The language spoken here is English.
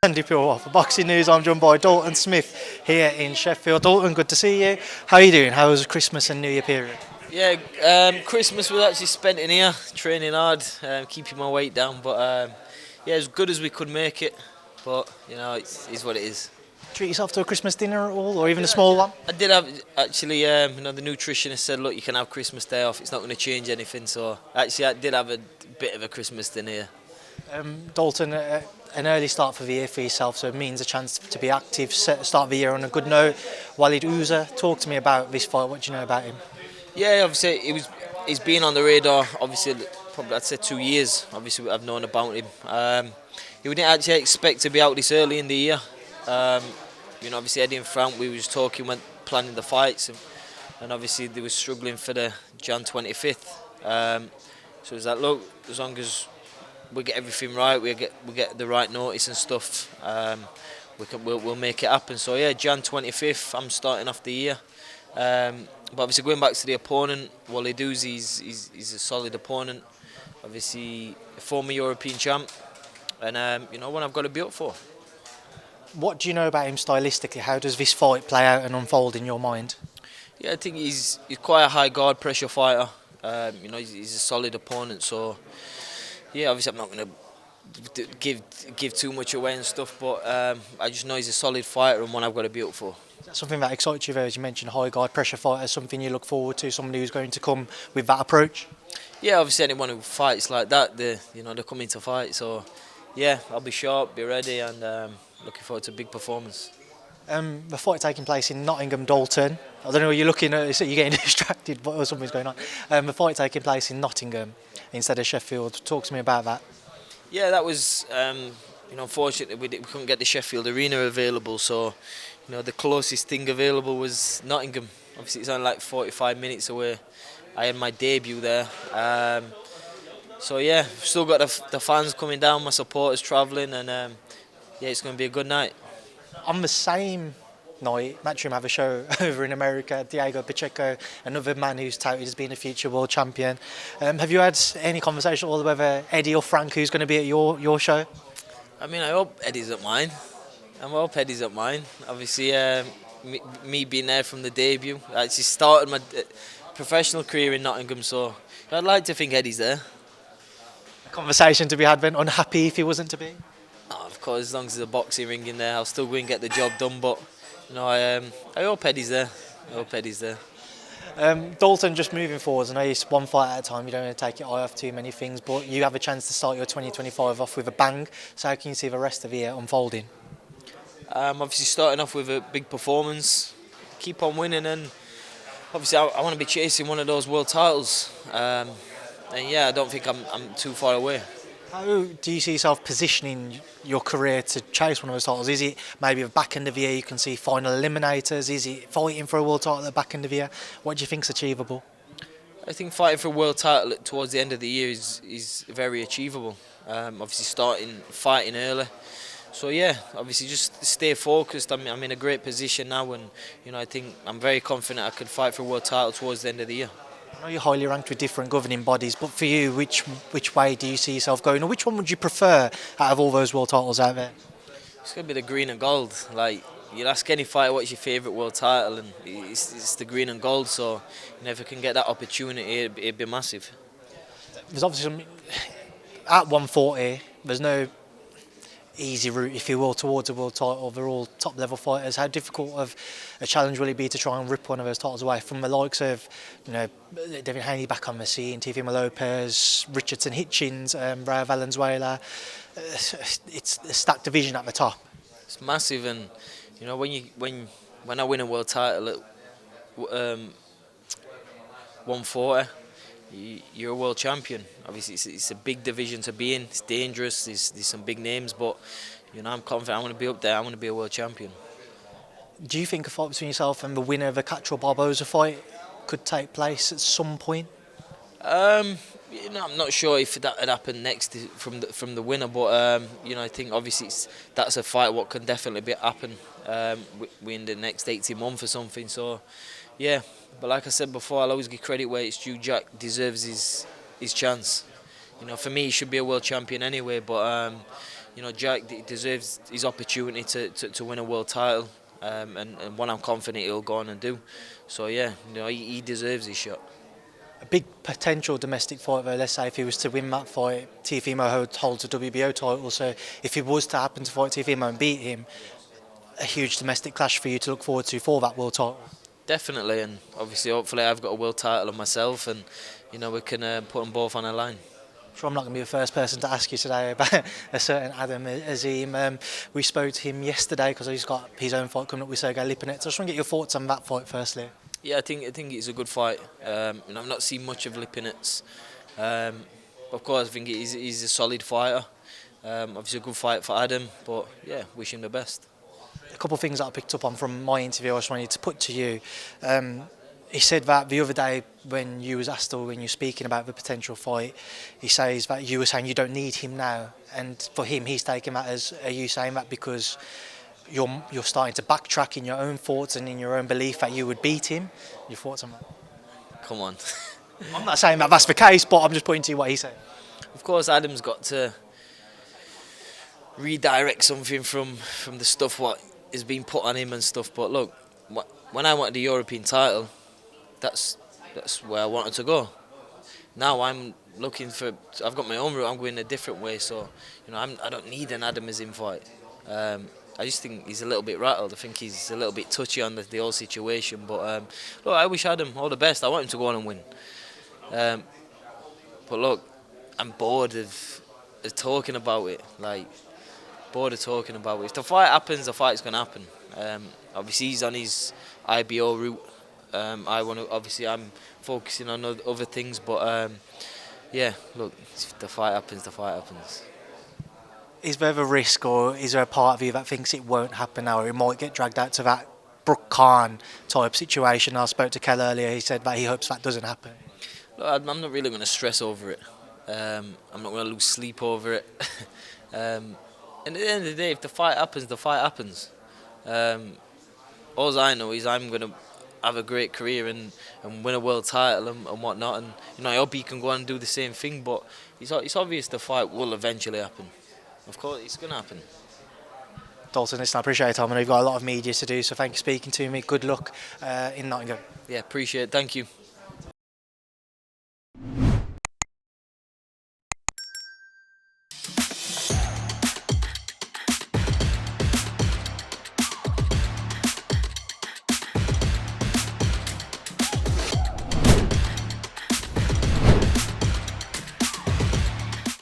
Andi Purewal for Boxing News. I'm joined by Dalton Smith here in Sheffield. Dalton, good to see you. How are you doing? How was Christmas and New Year period? Yeah, Christmas was actually spent in here, training hard, keeping my weight down. But yeah, as good as we could make it. But it is what it is. Treat yourself to a Christmas dinner at all, or even a small one? I did have actually, the nutritionist said, look, you can have Christmas Day off. It's not going to change anything. So actually, I did have a bit of a Christmas dinner here. Dalton, an early start for the year for yourself, so it means a chance to be active, start the year on a good note. Walid Ouizza, talk to me about this fight. What do you know about him? Yeah, obviously he's been on the radar. Obviously, probably I'd say 2 years. Obviously, I've known about him. We didn't actually expect to be out this early in the year. Obviously Eddie and Frank, we was talking when planning the fights, and obviously they were struggling for the Jan 25th. So it was like, look, as long as we get everything right, we get the right notice and stuff, we'll make it happen. So yeah, Jan 25th, I'm starting off the year. But obviously going back to the opponent, Walid Ouizza, he's a solid opponent. Obviously a former European champ, and one I've got to be up for. What do you know about him stylistically? How does this fight play out and unfold in your mind? Yeah, I think he's quite a high guard pressure fighter. He's a solid opponent. So yeah, obviously I'm not going to give too much away and stuff, but I just know he's a solid fighter and one I've got to be up for. Is that something that excites you, though, as you mentioned, high guard pressure fighter, something you look forward to, somebody who's going to come with that approach? Yeah, obviously anyone who fights like that, they're coming to fight. So yeah, I'll be sharp, be ready, and looking forward to a big performance. The fight taking place in Nottingham, Dalton. I don't know what you're looking at, you're getting distracted, but something's going on. The fight taking place in Nottingham instead of Sheffield. Talk to me about that. Yeah, that was, unfortunately we couldn't get the Sheffield Arena available, so the closest thing available was Nottingham. Obviously it's only like 45 minutes away. I had my debut there. So yeah, still got the fans coming down, my supporters travelling, and yeah, it's going to be a good night. On the same night, Matchroom have a show over in America. Diego Pacheco, another man who's touted as being a future world champion. Have you had any conversation at all whether Eddie or Frank, who's going to be at your show? I mean, I hope Eddie's at mine. I hope Eddie's at mine. Obviously, me being there from the debut, I actually started my professional career in Nottingham, so I'd like to think Eddie's there. A conversation to be had, then unhappy if he wasn't to be? Oh, of course, as long as there's a boxing ring in there, I'll still go and get the job done, but I hope Eddie's there. I hope Eddie's there. Dalton, just moving forwards, I know it's one fight at a time, you don't want to take your eye off too many things, but you have a chance to start your 2025 off with a bang, so how can you see the rest of the year unfolding? Obviously starting off with a big performance, keep on winning, and obviously I want to be chasing one of those world titles, and yeah, I don't think I'm too far away. How do you see yourself positioning your career to chase one of those titles? Is it maybe the back end of the year you can see final eliminators? Is it fighting for a world title at the back end of the year? What do you think is achievable? I think fighting for a world title towards the end of the year is very achievable. Obviously fighting early. So yeah, obviously just stay focused. I'm in a great position now, and I think I'm very confident I could fight for a world title towards the end of the year. I know you're highly ranked with different governing bodies, but for you, which way do you see yourself going, or which one would you prefer out of all those world titles out there? It's going to be the green and gold. Like, you'll ask any fighter what's your favourite world title, and it's the green and gold. So if I can get that opportunity, it'd be massive. There's obviously at 140, there's no easy route, if you will, towards a world title. They're all top level fighters. How difficult of a challenge will it be to try and rip one of those titles away from the likes of Devin Haney back on the scene, Teofimo Lopez, Richardson Hitchens, Rayo Valenzuela? It's a stacked division at the top. It's massive, and when I win a world title at 140, you're a world champion. Obviously, it's a big division to be in. It's dangerous. There's some big names, but I'm confident. I want to be up there. I want to be a world champion. Do you think a fight between yourself and the winner of the Catterall-Barboza fight could take place at some point? I'm not sure if that would happen next from the winner, but I think obviously that's a fight what can definitely happen within the next 18 months or something. So yeah, but like I said before, I'll always give credit where it's due. Jack deserves his chance. For me, he should be a world champion anyway, but Jack deserves his opportunity to win a world title, and one I'm confident he'll go on and do. So yeah, he deserves his shot. A big potential domestic fight though, let's say if he was to win that fight, Teofimo holds a WBO title, so if he was to happen to fight Teofimo and beat him, a huge domestic clash for you to look forward to for that world title. Definitely, and obviously hopefully I've got a world title on myself, and we can put them both on a line. Sure, I'm not going to be the first person to ask you today about a certain Adam Azim. We spoke to him yesterday because he's got his own fight coming up with Sergey Lipinets. I just want to get your thoughts on that fight firstly. Yeah, I think it's a good fight. I've not seen much of Lipinets. Of course, I think he's a solid fighter. Obviously, a good fight for Adam, but yeah, wish him the best. A couple of things that I picked up on from my interview I just wanted to put to you. He said that the other day when you was asked or when you were speaking about the potential fight, he says that you were saying you don't need him now, and for him he's taking that as, are you saying that because you're starting to backtrack in your own thoughts and in your own belief that you would beat him? Your thoughts on that? Come on. I'm not saying that that's the case, but I'm just pointing to what he said. Of course, Adam's got to redirect something from the stuff what is being put on him and stuff. But look, when I wanted the European title, that's where I wanted to go. Now I'm looking for. I've got my own route. I'm going a different way. So I don't need an Adam Azim fight. I just think he's a little bit rattled. I think he's a little bit touchy on the whole situation. But look, I wish Adam all the best. I want him to go on and win. But look, I'm bored of talking about it. Bored of talking about it. If the fight happens, the fight's going to happen. Obviously, he's on his IBO route. I'm focusing on other things. But yeah, look, if the fight happens, the fight happens. Is there a risk, or is there a part of you that thinks it won't happen now, or it might get dragged out to that Brooke Hearn type situation? I spoke to Kel earlier. He said that he hopes that doesn't happen. Look, I'm not really going to stress over it. I'm not going to lose sleep over it. And at the end of the day, if the fight happens, the fight happens. All I know is I'm going to have a great career and win a world title and whatnot. And I hope he can go on and do the same thing. But it's obvious the fight will eventually happen. Of course, it's going to happen. Dalton, listen, I appreciate your time. I know you've got a lot of media to do, so thank you for speaking to me. Good luck in Nottingham. Yeah, appreciate it. Thank you.